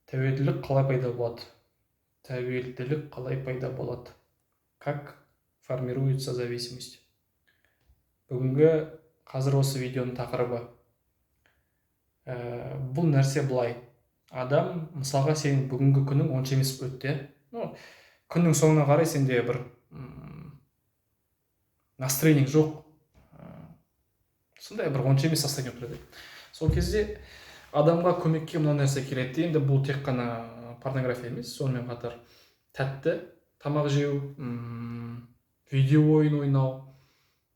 Тәуелділік қалай пайда болады? Тәуелділік қалай пайда болады? Как формируется зависимость? Қазір осы видеоның тақырыбы. Бұл нәрсе былай. Адам, мысалға сенің бүгінгі күнің онша емес өтті. Күннің соңына қарай сенде бір настроение жоқ. Сондай бір онша емес состояние тұрады. Сол кезде адамға көмекке мына нәрсе келеді. Енді бұл тек қана порнография емес, сонымен қатар тәтті тамақ жеу, видео ойын ойнау,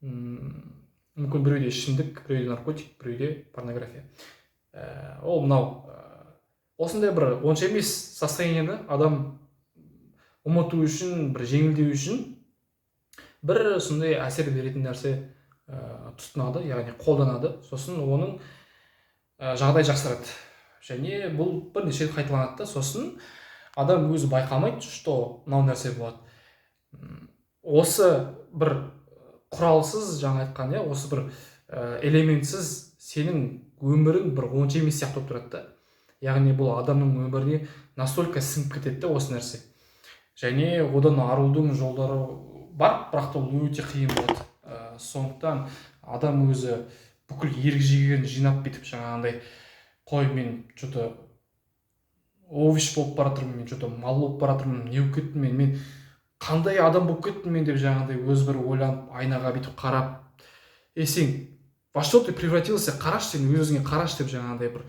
мүмкін біреуде ішімдік, біреуде наркотик, біреуде порнография. Ол мынау осындай бір онша емес состояниені адам ұмыту үшін, бір жеңілдеу үшін бір сондай әсер беретін нәрсе тұтынады, яғни қолданады. Сосын оның жағдай жақсарады. Және бұл бірнеше рет қайталанады. Сосын адам өзі байқамайды, что мынау нәрсе болады. Осы бір құралсыз, жаңа айтқан, осы бір элементсіз сенің өмірің бір онша емес сияқты болып тұрады. Яғни бұл адамның өміріне настолько сіңіп кетеді осы нәрсе. Және одан арылудың жолдары бар, бірақ та ол өте қиын болады. Сондықтан адам өзі бүкіл ерік-жігерін жинап кетіп жаңағындай, қой, мен что-то овощ болып бара жатырмын, мен что-то мал болып бара жатырмын, не болып кеттім мен қандай адам болып кеттім мен деп жаңағындай өзі бір ойланып, айнаға бүйтіп қарап, сен во что ты превратился, қарашы, сен өзіңе қарашы деп жаңағындай бір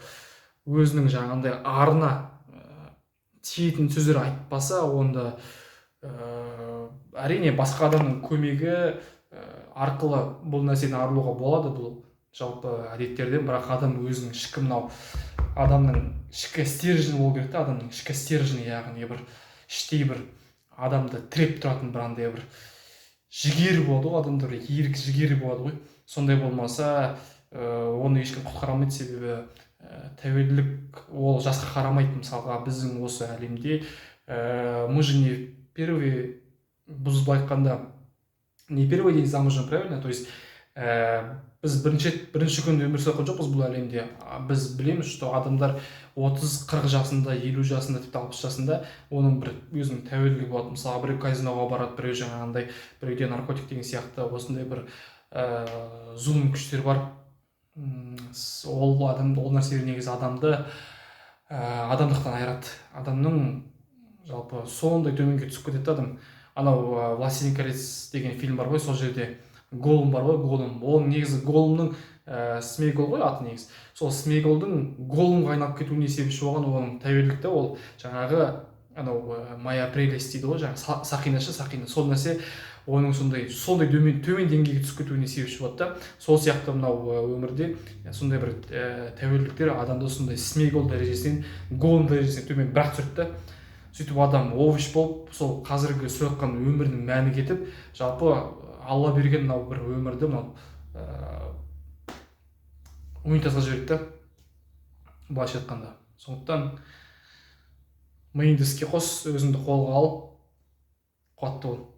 өзінің жаңағындай арына тиетін сөздер айтпаса, онда әрине басқа адамның көмегі арқылы бұл нәрседен арылуға болады, бұл жалпы әдеттерден. Бірақ адам өзінің ішкі, мынау адамның ішкі стержені болу керек. Адамның ішкі стержені, яғни бір іштей бір адамды тіреп тұратын бір андай бір жігері болады ғой, адамда бір ерік жігері болады ғой. Сондай болмаса оны ешкім құтқара алмайды. Себебі тәуелділік ол жасқа қарамайды. Мысалға біздің осы әлемде мы же не первые, біз айтқанда не первый день замужем, правильно? То есть біз бірінші күнде өмір сүрген жоқпыз бұл әлемде. Біз білеміз, что адамдар 30-40 жасында, 50 жасында, тіпті 60 жасында оның бір өзінің тәуелділігі болады. Мысалы, біреу казиноға барады, біреу жаңағындай, біреуде наркотик деген сияқты осындай бір зұлым күштер бар. Ол нәрселер негізі адамды адамдықтан айырады. Адамның жалпы сондай төменге түсіп кетеді адам. Анау «Властелин колец» деген фильм бар ғой, сол жерде Голум бар ғой, Голум. Ол негізі Голумның Смейгол ғой аты негізі. Сол Смейголдың Голумға айналып кетуіне себепші болған оның тәуелділікті, ол жаңағы анау Моя прелесть дейді ғой, жаңағы Сақина. Сол нәрсе оның сондай төмен деңгейге түсіп кетуіне себепші болады да. Сол сияқты мынау өмірде сондай бір тәуелділіктер адамды сондай Смейгол дәрежесінен Голум дәрежесіне төмен бірақ түсірді. Сөйтіп адам овощ болып, сол қазіргі сүраққан өмірінің мәні кетіп, жалпы Алла берген мынау бір өмірді унитазға жіберді, былайша айтқанда. Сондықтан миыңды іске қос, өзіңді қолға ал, қуатты бол.